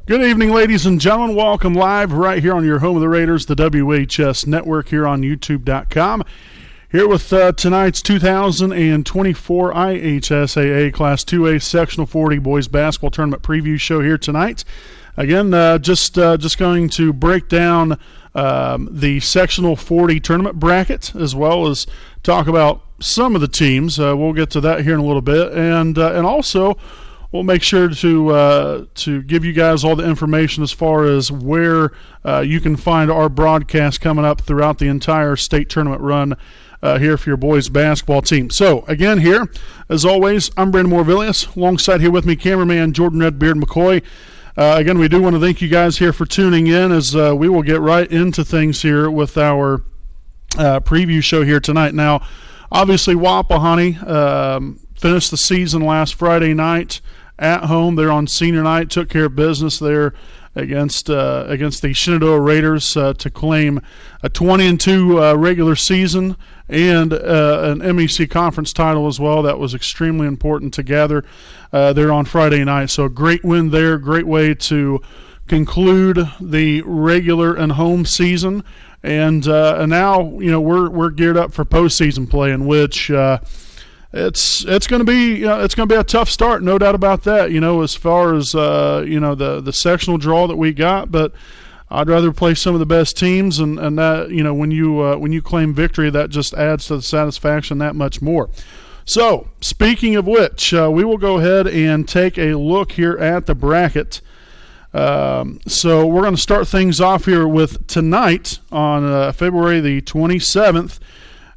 Good evening, ladies and gentlemen. Welcome live right here on your home of the Raiders, the WHS Network here on YouTube.com. Here with tonight's 2024 IHSAA Class 2A Sectional 40 Boys Basketball Tournament Preview Show here tonight. Again, just going to break down the Sectional 40 Tournament bracket as well as talk about some of the teams. We'll get to that here in a little bit. And also, we'll make sure to give you guys all the information as far as where you can find our broadcast coming up throughout the entire state tournament run here for your boys basketball team. So, again, here, as always, I'm Brandon Morvillius. Alongside here with me, cameraman Jordan Redbeard McCoy. Again, we do want to thank you guys here for tuning in as we will get right into things here with our preview show here tonight. Now, obviously, Wapahani finished the season last Friday night at home. They're on senior night, took care of business there against the Shenandoah Raiders to claim a 20-2 regular season and an MEC conference title as well. That was extremely important to gather there on Friday night. So a great win there, great way to conclude the regular and home season. And now we're geared up for postseason play, in which it's going to be a tough start, no doubt about that. As far as the sectional draw that we got, but I'd rather play some of the best teams, and that when you claim victory, that just adds to the satisfaction that much more. So, speaking of which, we will go ahead and take a look here at the bracket. So we're going to start things off here with tonight on February the 27th.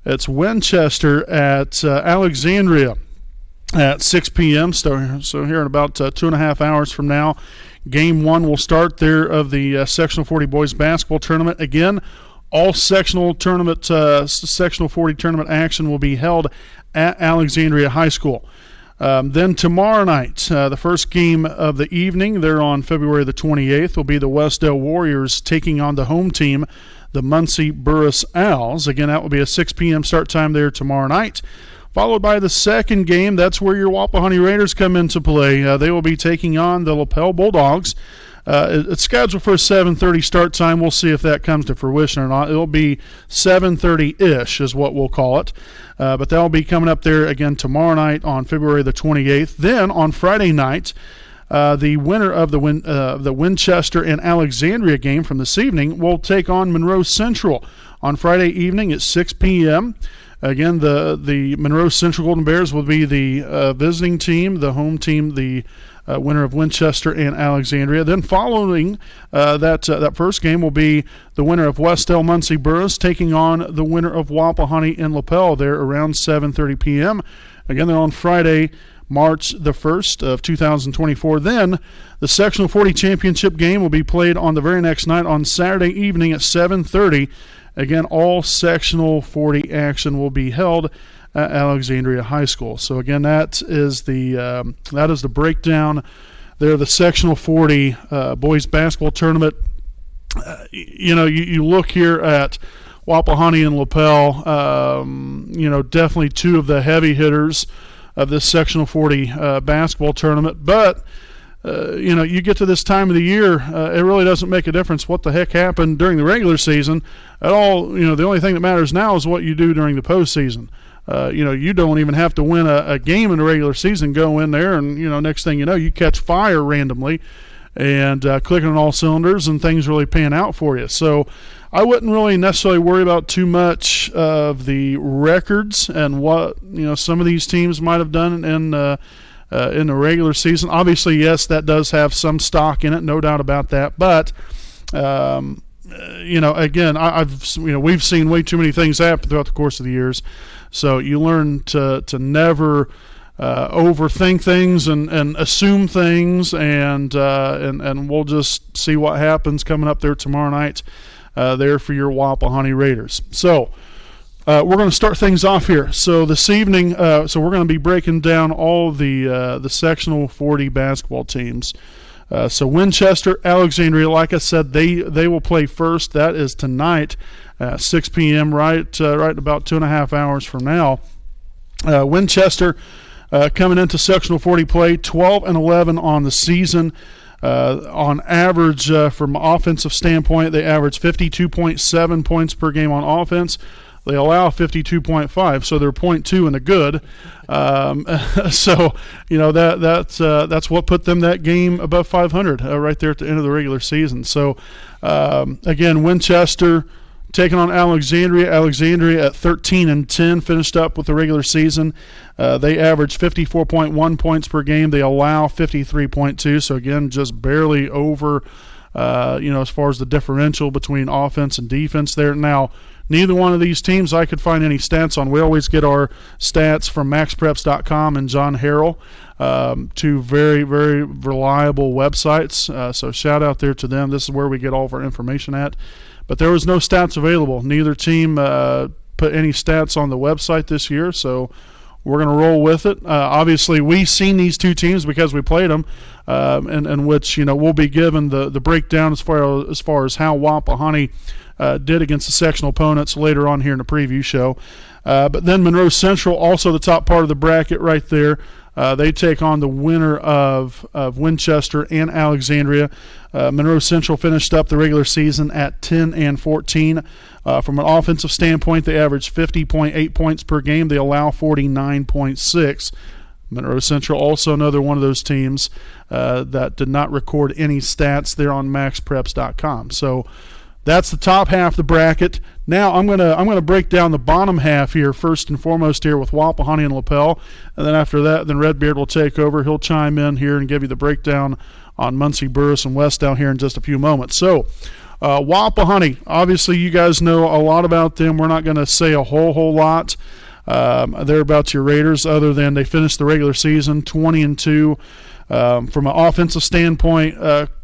It's Winchester at Alexandria at 6 p.m. So here in about 2.5 hours from now, Game 1 will start there of the Sectional 40 Boys Basketball Tournament. Again, all Sectional 40 Tournament action will be held at Alexandria High School. Then tomorrow night, the first game of the evening, there on February the 28th, will be the Westdale Warriors taking on the home team, the Muncie Burris Owls. Again, that will be a 6 p.m. start time there tomorrow night. Followed by the second game, that's where your Wapahani Raiders come into play. They will be taking on the Lapel Bulldogs. It's scheduled for a 7:30 start time. We'll see if that comes to fruition or not. It'll be 7:30-ish is what we'll call it. But that will be coming up there again tomorrow night on February the 28th. Then on Friday night, the winner of the Winchester and Alexandria game from this evening will take on Monroe Central on Friday evening at 6 p.m. Again, the Monroe Central Golden Bears will be the visiting team, the home team, the winner of Winchester and Alexandria. Then following that first game will be the winner of Westdale Muncie Burris taking on the winner of Wapahani and Lapel there around 7:30 p.m. Again, they're on Friday, March the 1st of 2024. Then the Sectional 40 Championship game will be played on the very next night on Saturday evening at 7:30. Again, all Sectional 40 action will be held at Alexandria High School. So again, that is the breakdown there, the Sectional 40 Boys Basketball Tournament. You look here at Wapahani and Lapel, definitely two of the heavy hitters of this Sectional 40 basketball tournament. But, you get to this time of the year, it really doesn't make a difference what the heck happened during the regular season at all. The only thing that matters now is what you do during the postseason. You don't even have to win a game in the regular season, go in there and, next thing you know, you catch fire randomly and clicking on all cylinders and things really pan out for you. So I wouldn't really necessarily worry about too much of the records and what, some of these teams might have done in the regular season. Obviously, yes, that does have some stock in it, no doubt about that. But, again, we've seen way too many things happen throughout the course of the years. So you learn to never overthink things and assume things, and we'll just see what happens coming up there tomorrow night there for your Wapahani Raiders. So we're going to start things off here. So this evening, we're going to be breaking down all the Sectional 40 basketball teams. So Winchester, Alexandria, like I said, they will play first. That is tonight at 6 p.m. right about 2.5 hours from now. Winchester coming into Sectional 40 play, 12-11 on the season. On average, from an offensive standpoint, they average 52.7 points per game on offense. They allow 52.5, so they're 0.2 in the good. So that's what put them that game above 500 right there at the end of the regular season. So again, Winchester taking on Alexandria. Alexandria at 13-10 finished up with the regular season. They average 54.1 points per game. They allow 53.2. So again, just barely over. As far as the differential between offense and defense there. Now, neither one of these teams I could find any stats on. We always get our stats from MaxPreps.com and John Harrell, two very, very reliable websites. So shout out there to them. This is where we get all of our information at. But there was no stats available. Neither team put any stats on the website this year, so we're going to roll with it. Obviously, we've seen these two teams because we played them, in which we'll be given the breakdown as far as how Wapahani did against the sectional opponents later on here in the preview show. But then Monroe Central, also the top part of the bracket right there. They take on the winner of Winchester and Alexandria. Monroe Central finished up the regular season at 10-14. From an offensive standpoint, they average 50.8 points per game. They allow 49.6. Monroe Central, also another one of those teams that did not record any stats there on MaxPreps.com. So that's the top half of the bracket. Now I'm gonna break down the bottom half here first and foremost here with Wapahani and Lapel, and then after that, then Redbeard will take over. He'll chime in here and give you the breakdown on Muncie, Burris, and Westdown here in just a few moments. So Wapahani, obviously you guys know a lot about them. We're not going to say a whole lot there about your Raiders, other than they finished the regular season 20-2. From an offensive standpoint,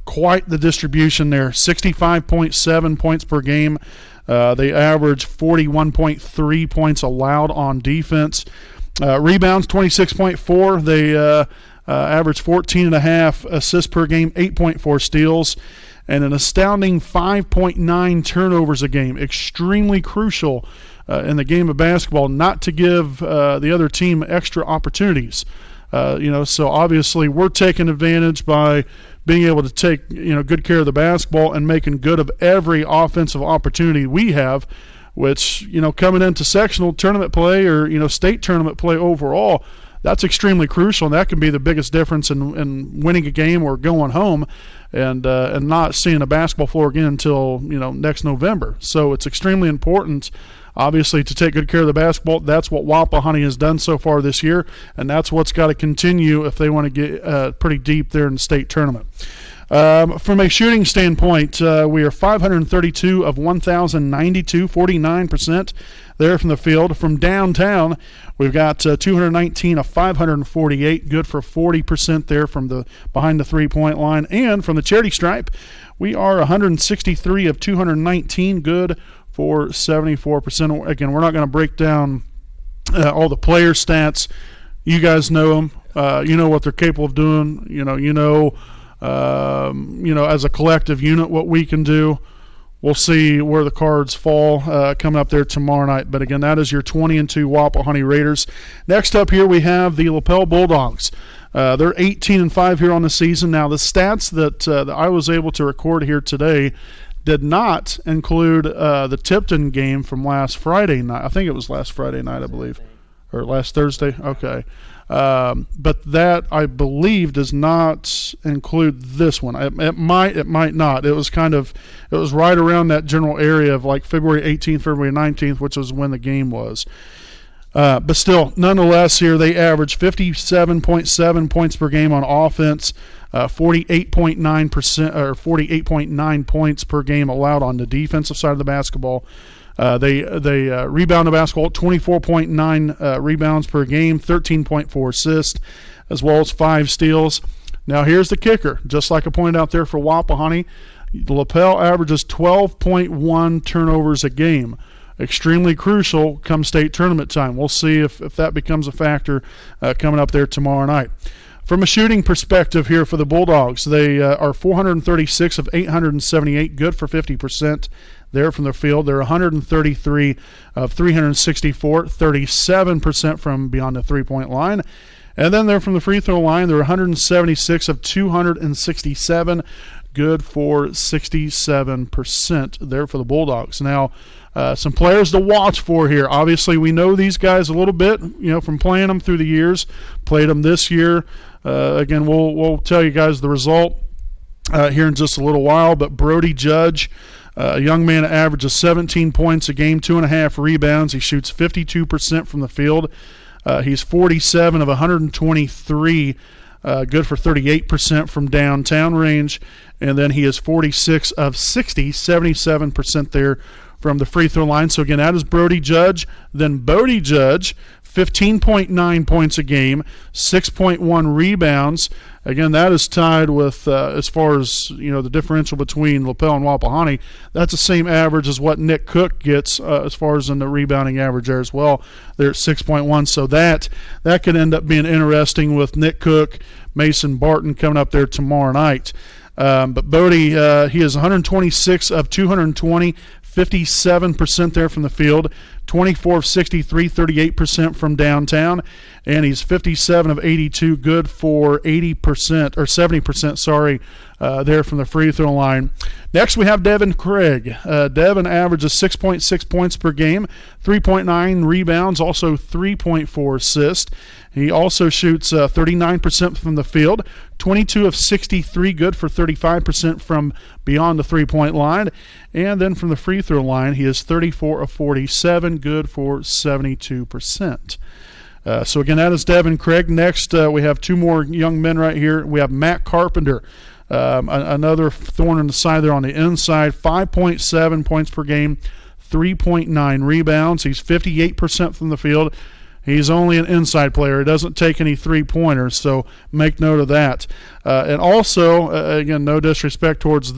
quite the distribution there. 65.7 points per game. They average 41.3 points allowed on defense. Rebounds 26.4. They average 14.5 assists per game, 8.4 steals, and an astounding 5.9 turnovers a game. Extremely crucial in the game of basketball, not to give the other team extra opportunities. So obviously we're taking advantage by being able to take good care of the basketball and making good of every offensive opportunity we have, which coming into sectional tournament play or state tournament play overall, that's extremely crucial, and that can be the biggest difference in winning a game or going home and not seeing a basketball floor again until next November. So it's extremely important, obviously, to take good care of the basketball. That's what Wapahani has done so far this year, and that's what's got to continue if they want to get pretty deep there in the state tournament. From a shooting standpoint, we are 532 of 1,092, 49% there from the field. From downtown, we've got 219 of 548, good for 40% there from the behind the three-point line. And from the charity stripe, we are 163 of 219, good for 74%. Again, we're not going to break down all the player stats. You guys know them. You know what they're capable of doing. As a collective unit, what we can do. We'll see where the cards fall coming up there tomorrow night. But again, that is your 20-2 Wapahani Raiders. Next up here, we have the Lapel Bulldogs. They're 18-5 here on the season. Now, the stats that I was able to record here today did not include the Tipton game from last Friday night. I think it was last Friday night, I believe. Or last Thursday? Okay. But that, I believe, does not include this one. It might not. It was right around that general area of like February 18th, February 19th, which was when the game was. But still, nonetheless, here they average 57.7 points per game on offense, 48.9% or 48.9 points per game allowed on the defensive side of the basketball. They rebound the basketball at 24.9 rebounds per game, 13.4 assists, as well as 5 steals. Now here's the kicker. Just like I pointed out there for Wapahani, Lapel averages 12.1 turnovers a game. Extremely crucial come state tournament time. We'll see if that becomes a factor coming up there tomorrow night. From a shooting perspective here for the Bulldogs, they are 436 of 878, good for 50% there from the field. They're 133 of 364, 37% from beyond the three-point line. And then there from the free throw line, they're 176 of 267, good for 67% there for the Bulldogs. Now, some players to watch for here. Obviously, we know these guys a little bit, from playing them through the years. Played them this year. Again, we'll tell you guys the result here in just a little while. But Brody Judge, a young man, averages 17 points a game, 2.5 rebounds. He shoots 52% from the field. He's 47 of 123, good for 38% from downtown range. And then he is 46 of 60, 77% there from the free throw line. So again, that is Brody Judge. Then Bodie Judge, 15.9 points a game, 6.1 rebounds. Again, that is tied with, as far as the differential between Lapel and Wapahani, that's the same average as what Nick Cook gets as far as in the rebounding average there as well. They're at 6.1, so that could end up being interesting with Nick Cook, Mason Barton coming up there tomorrow night. But Bodie, he is 126 of 220, 57% there from the field, 24 of 63, 38% from downtown, and he's 57 of 82, good for 80% or 70%, there from the free throw line. Next, we have Devin Craig. Devin averages 6.6 points per game, 3.9 rebounds, also 3.4 assists. He also shoots 39% from the field, 22 of 63, good for 35% from beyond the three-point line. And then from the free throw line, he is 34 of 47, good for 72%. So again, that is Devin Craig. Next, we have two more young men right here. We have Matt Carpenter, another thorn in the side there on the inside, 5.7 points per game, 3.9 rebounds. He's 58% from the field. He's only an inside player. He doesn't take any three-pointers, so make note of that. And also, again, no disrespect towards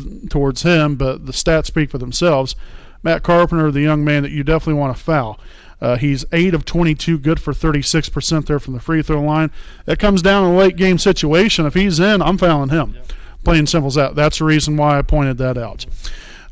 him, but the stats speak for themselves. Matt Carpenter, the young man that you definitely want to foul. He's 8 of 22, good for 36% there from the free throw line. That comes down to a late-game situation. If he's in, I'm fouling him. Yep. Plain simple as that. That's the reason why I pointed that out.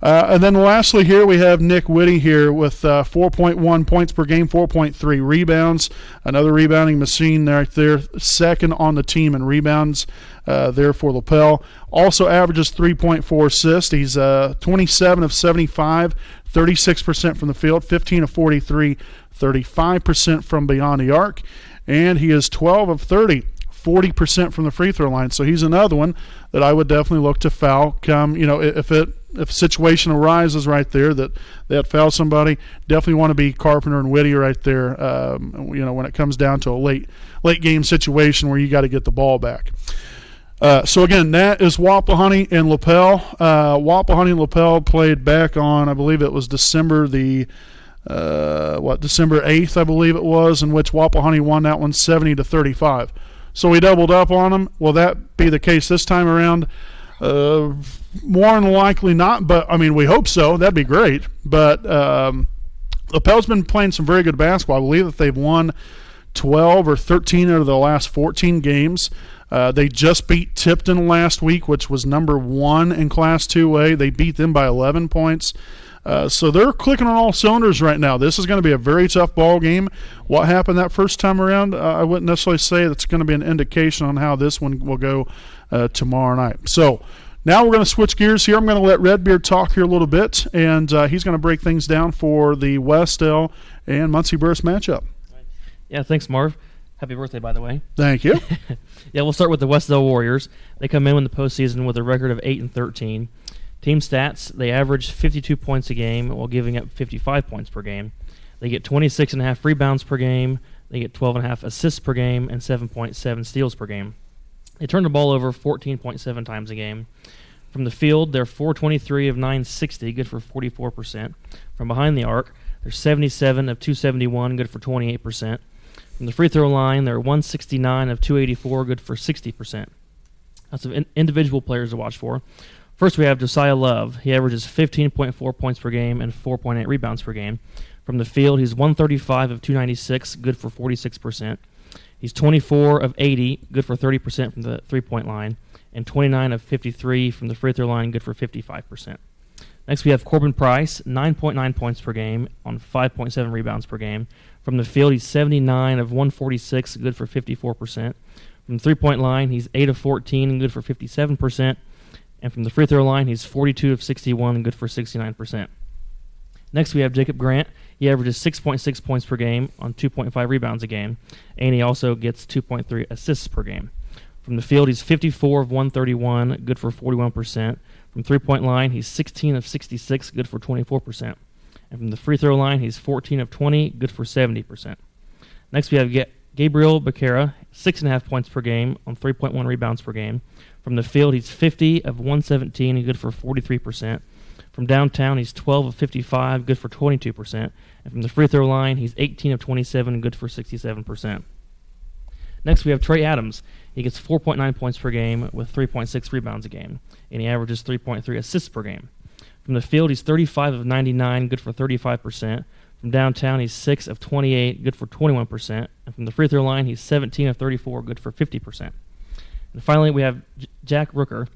And then lastly here we have Nick Whitty here with 4.1 points per game, 4.3 rebounds. Another rebounding machine right there, second on the team in rebounds there for Lapel. Also averages 3.4 assists. He's 27 of 75, 36% from the field, 15 of 43, 35% from beyond the arc. And he is 12 of 30. 40% from the free throw line. So he's another one that I would definitely look to foul come, if a situation arises right there that foul somebody, definitely want to be Carpenter and Whitty right there, when it comes down to a late game situation where you got to get the ball back. So again, that is Wapahani and Lapel. Wapahani and Lapel played back on, I believe it was December 8th, I believe it was, in which Wapahani won that one 70-35. So we doubled up on them. Will that be the case this time around? More than likely not, but we hope so. That'd be great. But Lapel's been playing some very good basketball. I believe that they've won 12 or 13 out of the last 14 games. They just beat Tipton last week, which was number 1 in Class 2A. They beat them by 11 points. So they're clicking on all cylinders right now. This is going to be a very tough ball game. What happened that first time around, I wouldn't necessarily say that's going to be an indication on how this one will go tomorrow night. So now we're going to switch gears here. I'm going to let Redbeard talk here a little bit, and he's going to break things down for the Westdale and Muncie Burris matchup. Yeah, thanks, Marv. Happy birthday, by the way. Thank you. Yeah, we'll start with the Westdale Warriors. They come in the postseason with a record of 8-13. Team stats, they average 52 points a game while giving up 55 points per game. They get 26.5 rebounds per game. They get 12.5 assists per game and 7.7 steals per game. They turn the ball over 14.7 times a game. From the field, they're 423 of 960, good for 44%. From behind the arc, they're 77 of 271, good for 28%. From the free throw line, they're 169 of 284, good for 60%. That's some individual players to watch for. First, we have Josiah Love. He averages 15.4 points per game and 4.8 rebounds per game. From the field, he's 135 of 296, good for 46%. He's 24 of 80, good for 30% from the three-point line, and 29 of 53 from the free throw line, good for 55%. Next, we have Corbin Price, 9.9 points per game on 5.7 rebounds per game. From the field, he's 79 of 146, good for 54%. From the three-point line, he's 8 of 14 and good for 57%. And from the free throw line, he's 42 of 61 and good for 69%. Next, we have Jacob Grant. He averages 6.6 points per game on 2.5 rebounds a game, and he also gets 2.3 assists per game. From the field, he's 54 of 131, good for 41%. From three-point line, he's 16 of 66, good for 24%. And from the free throw line, he's 14 of 20, good for 70%. Next, we have Gabriel Becerra, 6.5 points per game on 3.1 rebounds per game. From the field, he's 50 of 117 and good for 43%. From downtown, he's 12 of 55, good for 22%. And from the free throw line, he's 18 of 27 and good for 67%. Next, we have Trey Adams. He gets 4.9 points per game with 3.6 rebounds a game, and he averages 3.3 assists per game. From the field, he's 35 of 99, good for 35%. From downtown, he's 6 of 28, good for 21%. And from the free throw line, he's 17 of 34, good for 50%. And finally, we have Jack Rooker,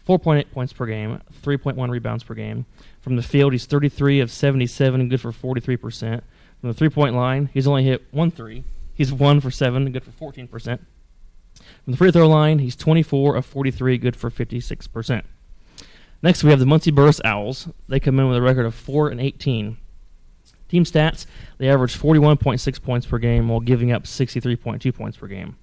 4.8 points per game, 3.1 rebounds per game. From the field, he's 33 of 77, good for 43%. From the three-point line, he's only hit 1 3. He's 1 for 7, good for 14%. From the free throw line, he's 24 of 43, good for 56%. Next, we have the Muncie Burris Owls. They come in with a record of 4 and 18. Team stats: they average 41.6 points per game while giving up 63.2 points per game.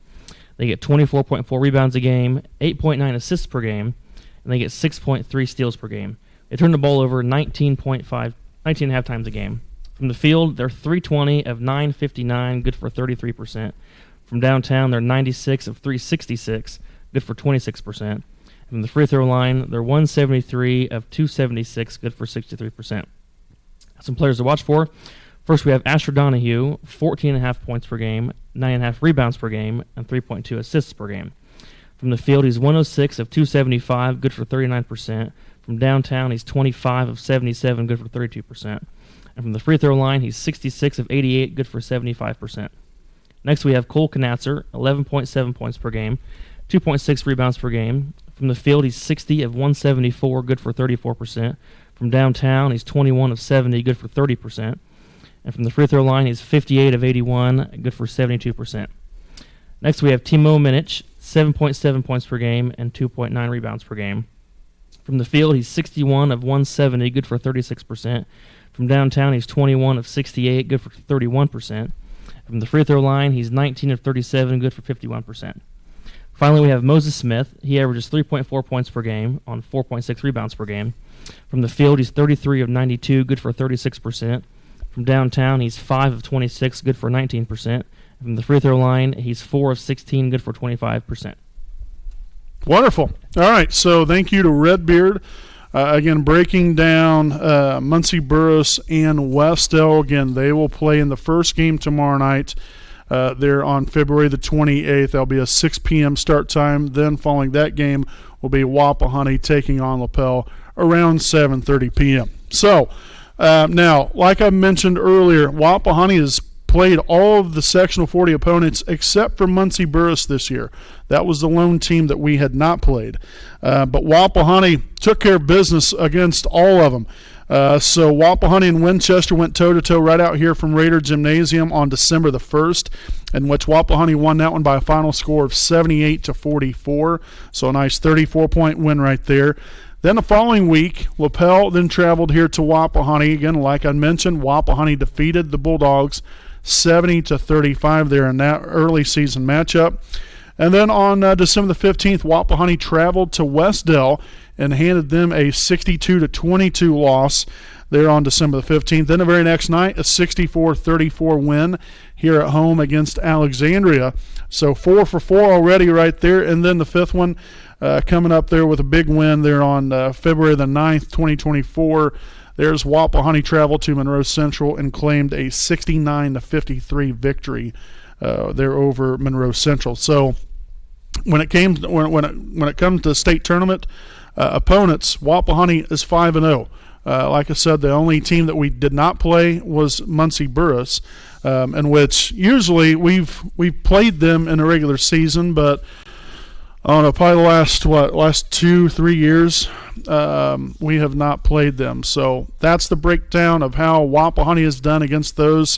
They get 24.4 rebounds a game, 8.9 assists per game, and they get 6.3 steals per game. They turn the ball over 19 and a half times a game. From the field, they're 320 of 959, good for 33%. From downtown, they're 96 of 366, good for 26%. From the free throw line, they're 173 of 276, good for 63%. Some players to watch for. First, we have Asher Donahue, 14.5 points per game, 9.5 rebounds per game, and 3.2 assists per game. From the field, he's 106 of 275, good for 39%. From downtown, he's 25 of 77, good for 32%. And from the free throw line, he's 66 of 88, good for 75%. Next, we have Cole Knatzer, 11.7 points per game, 2.6 rebounds per game. From the field, he's 60 of 174, good for 34%. From downtown, he's 21 of 70, good for 30%. And from the free throw line, he's 58 of 81, good for 72%. Next, we have Timo Minich, 7.7 points per game and 2.9 rebounds per game. From the field, he's 61 of 170, good for 36%. From downtown, he's 21 of 68, good for 31%. From the free throw line, he's 19 of 37, good for 51%. Finally, we have Moses Smith. He averages 3.4 points per game on 4.6 rebounds per game. From the field, he's 33 of 92, good for 36%. From downtown, he's 5 of 26, good for 19%. And from the free throw line, he's 4 of 16, good for 25%. Wonderful. All right, so thank you to Redbeard. Again, breaking down Muncie Burris and Westdale. Again, they will play in the first game tomorrow night. They're on February the 28th. That'll be a 6 p.m. start time. Then following that game will be Wapahoney taking on LaPel around 7:30 p.m. So now, like I mentioned earlier, Wapahoney has played all of the Sectional 40 opponents except for Muncie Burris this year. That was the lone team that we had not played. But Wapahoney took care of business against all of them. So Wapahoney and Winchester went toe-to-toe right out here from Raider Gymnasium on December the 1st, in which Wapahoney won that one by a final score of 78-44. So a nice 34-point win right there. Then the following week, LaPel then traveled here to Wapahoney. Again, like I mentioned, Wapahoney defeated the Bulldogs 70-35 there in that early season matchup. And then on December the 15th, Wapahoney traveled to Westdale and handed them a 62-22 loss there on December the 15th. Then the very next night, a 64-34 win here at home against Alexandria. So 4 for 4 already right there. And then the fifth one coming up there with a big win there on February the 9th, 2024. There's Wapahoney traveled to Monroe Central and claimed a 69-53 victory there over Monroe Central. So when it comes to the state tournament opponents, Wapahoney is 5-0. Like I said, the only team that we did not play was Muncie Burris, in which usually we've played them in a regular season, but I don't know, probably the last 2-3 years, we have not played them. So that's the breakdown of how Wapahoney has done against those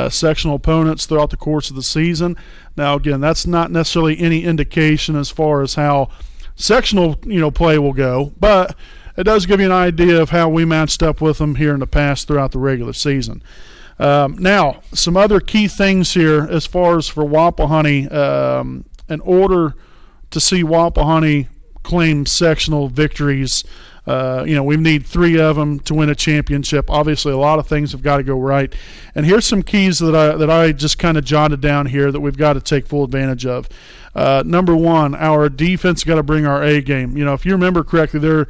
sectional opponents throughout the course of the season. Now, again, that's not necessarily any indication as far as how sectional play will go, but it does give you an idea of how we matched up with them here in the past throughout the regular season. Now, some other key things here as far as for Wapahoney, in order to see Wapahoney claim sectional victories, we need 3 of them to win a championship. Obviously, a lot of things have got to go right. And here's some keys that I just kind of jotted down here that we've got to take full advantage of. Number 1, our defense got to bring our A game. If you remember correctly,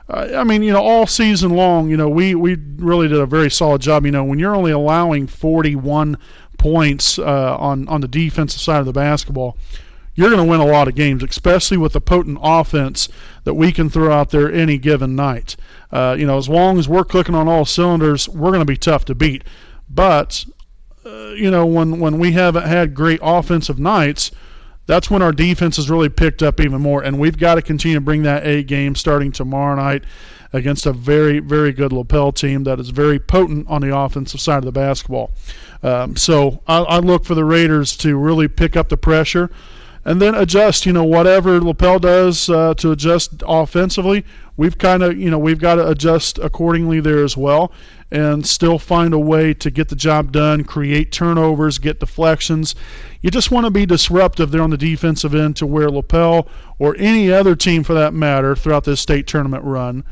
all season long, we really did a very solid job. When you're only allowing 41 points on the defensive side of the basketball, you're going to win a lot of games, especially with the potent offense that we can throw out there any given night. As long as we're clicking on all cylinders, we're going to be tough to beat. But, when we haven't had great offensive nights, that's when our defense has really picked up even more. And we've got to continue to bring that A game starting tomorrow night against a very, very good lapel team that is very potent on the offensive side of the basketball. So I look for the Raiders to really pick up the pressure and then adjust, whatever lapel does to adjust offensively. We've got to adjust accordingly there as well and still find a way to get the job done, create turnovers, get deflections. You just want to be disruptive there on the defensive end to where lapel or any other team for that matter throughout this state tournament run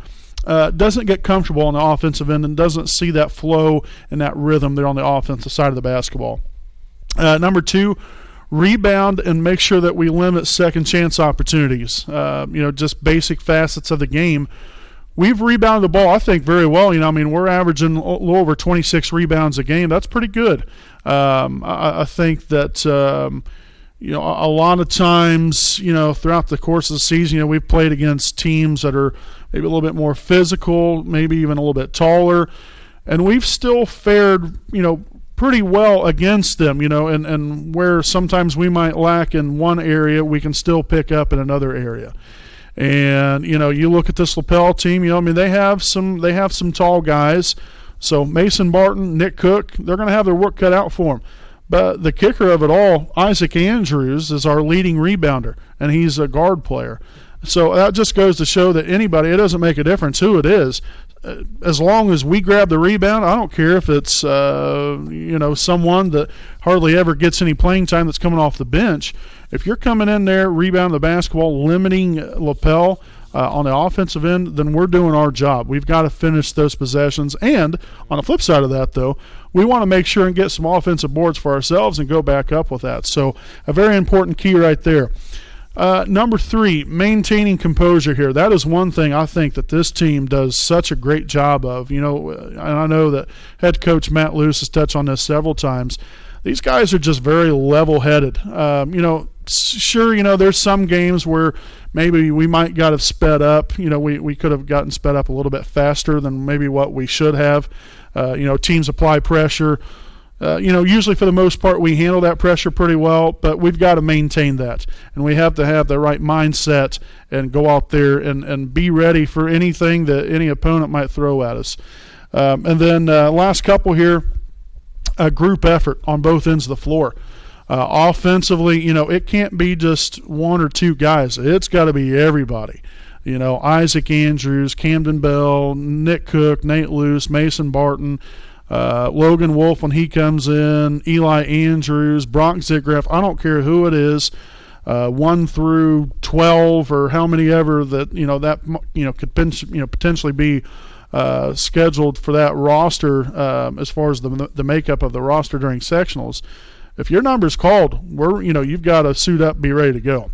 doesn't get comfortable on the offensive end and doesn't see that flow and that rhythm there on the offensive side of the basketball. Number 2, rebound and make sure that we limit second chance opportunities. Just basic facets of the game. We've rebounded the ball, I think, very well. We're averaging a little over 26 rebounds a game. That's pretty good. I think that, a lot of times, throughout the course of the season, we've played against teams that are maybe a little bit more physical, maybe even a little bit taller, and we've still fared, pretty well against them, and where sometimes we might lack in one area, we can still pick up in another area. And you look at this lapel team, they have some tall guys. So Mason Barton, Nick Cook, they're going to have their work cut out for them. But the kicker of it all, Isaac Andrews is our leading rebounder, and he's a guard player. So that just goes to show that anybody, it doesn't make a difference who it is. As long as we grab the rebound, I don't care if it's someone that hardly ever gets any playing time that's coming off the bench. If you're coming in there, rebounding the basketball, limiting lapel on the offensive end, then we're doing our job. We've got to finish those possessions. And on the flip side of that, though, we want to make sure and get some offensive boards for ourselves and go back up with that. So a very important key right there. Number 3, maintaining composure here. That is one thing I think that this team does such a great job of. And I know that head coach Matt Luce has touched on this several times. These guys are just very level-headed. Sure, there's some games where maybe we might got to sped up. We could have gotten sped up a little bit faster than maybe what we should have. Teams apply pressure. Usually for the most part we handle that pressure pretty well, but we've got to maintain that. And we have to have the right mindset and go out there and be ready for anything that any opponent might throw at us. And then last couple here, a group effort on both ends of the floor. Offensively, it can't be just one or two guys. It's got to be everybody. Isaac Andrews, Camden Bell, Nick Cook, Nate Luce, Mason Barton, Logan Wolf when he comes in, Eli Andrews, Brock Zigraff. I don't care who it is, 1 through 12 or how many ever that could potentially be scheduled for that roster as far as the makeup of the roster during sectionals. If your number's called, you've got to suit up, be ready to go.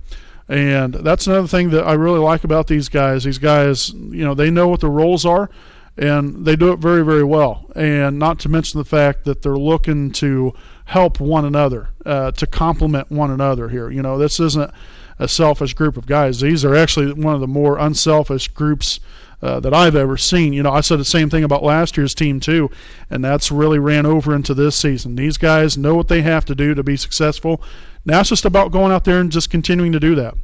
And that's another thing that I really like about these guys. These guys, they know what the roles are, and they do it very, very well. And not to mention the fact that they're looking to help one another, to complement one another here. This isn't a selfish group of guys. These are actually one of the more unselfish groups that I've ever seen. I said the same thing about last year's team too, and that's really ran over into this season. These guys know what they have to do to be successful. Now it's just about going out there and just continuing to do that.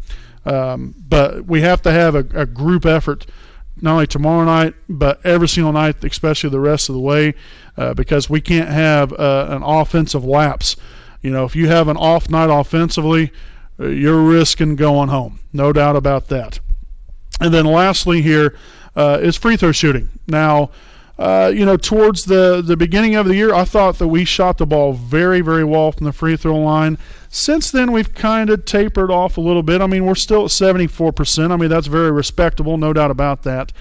But we have to have a group effort not only tomorrow night, but every single night, especially the rest of the way, because we can't have an offensive lapse. If you have an off night offensively, you're risking going home. No doubt about that. And then lastly here is free throw shooting. Now, towards the beginning of the year, I thought that we shot the ball very, very well from the free throw line. Since then, we've kind of tapered off a little bit. I mean, we're still at 74%. I mean, that's very respectable, no doubt about that.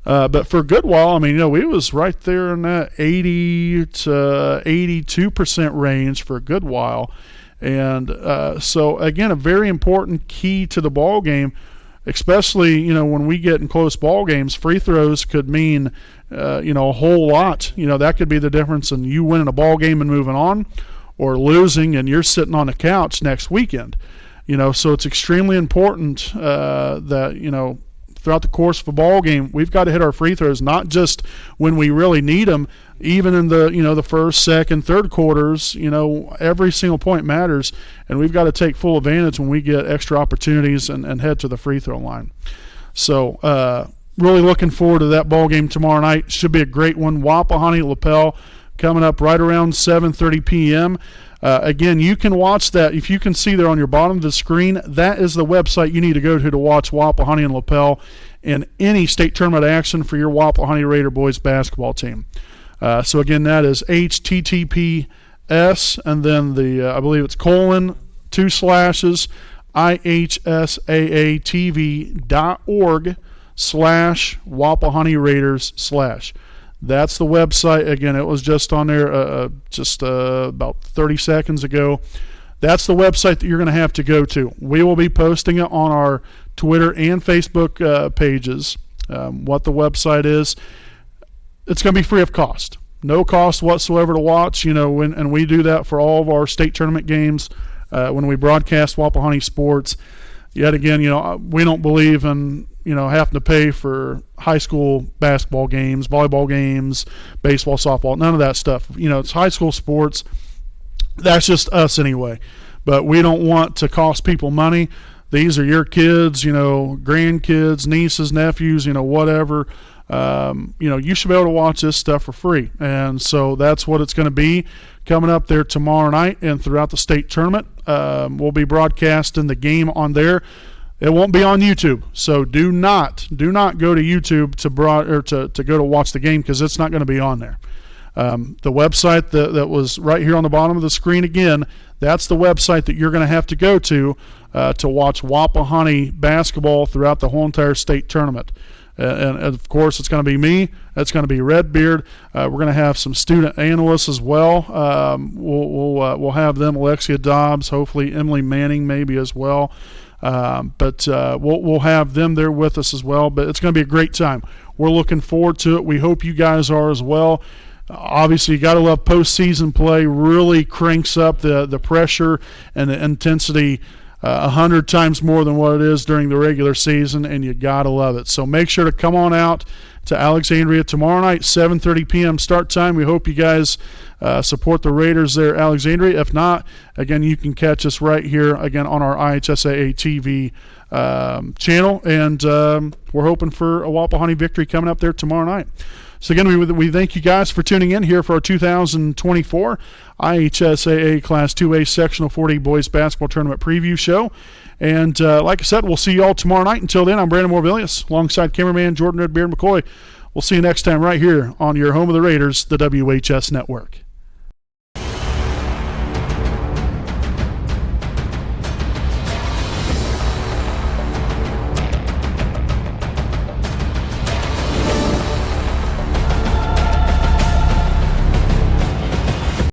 But for a good while, I mean, we was right there in that 80 to 82% range for a good while. And so, again, a very important key to the ball game, especially, when we get in close ball games. Free throws could mean, a whole lot. That could be the difference in you winning a ball game and moving on, or losing and you're sitting on the couch next weekend. So it's extremely important that, throughout the course of a ball game, we've got to hit our free throws, not just when we really need them, even in the first, second, third quarters. Every single point matters, and we've got to take full advantage when we get extra opportunities and head to the free throw line. So really looking forward to that ball game tomorrow night. Should be a great one. Wapahani Lapel coming up right around 7:30 p.m. Again, you can watch that. If you can see there on your bottom of the screen, that is the website you need to go to watch Wapahani and Lapel in any state tournament action for your Wapahani Raider boys basketball team. So again, that is https and then I believe it's :/IHSAATV.org/Wapahani Raiders/. That's the website. Again, it was just on there about 30 seconds ago. That's the website that you're going to have to go to. We will be posting it on our Twitter and Facebook pages, what the website is. It's going to be free of cost. No cost whatsoever to watch, and we do that for all of our state tournament games when we broadcast Wapahani sports. Yet again, we don't believe in having to pay for high school basketball games, volleyball games, baseball, softball, none of that stuff. It's high school sports. That's just us anyway. But we don't want to cost people money. These are your kids, grandkids, nieces, nephews, whatever. You should be able to watch this stuff for free. And so that's what it's going to be coming up there tomorrow night and throughout the state tournament. We'll be broadcasting the game on there. It won't be on YouTube, so do not go to YouTube to go to watch the game, because it's not going to be on there. The website that was right here on the bottom of the screen, again, that's the website that you're going to have to go to watch Wapahani basketball throughout the whole entire state tournament. And of course, it's going to be me. It's going to be Redbeard. We're going to have some student analysts as well. We'll have them, Alexia Dobbs, hopefully Emily Manning maybe as well. But we'll have them there with us as well. But it's going to be a great time. We're looking forward to it. We hope you guys are as well. Obviously, you got to love postseason play. Really cranks up the pressure and the intensity 100 times more than what it is during the regular season, and you got to love it. So make sure to come on out to Alexandria tomorrow night, 7:30 p.m. start time. We hope you guys support the Raiders there at Alexandria. If not, again, you can catch us right here, again, on our IHSAA TV channel, and we're hoping for a Wapahani victory coming up there tomorrow night. So again, we thank you guys for tuning in here for our 2024 IHSAA Class 2A Sectional 4A Boys Basketball Tournament Preview Show. And like I said, we'll see you all tomorrow night. Until then, I'm Brandon Morvillius, alongside cameraman Jordan Redbeard McCoy. We'll see you next time right here on your home of the Raiders, the WHS Network.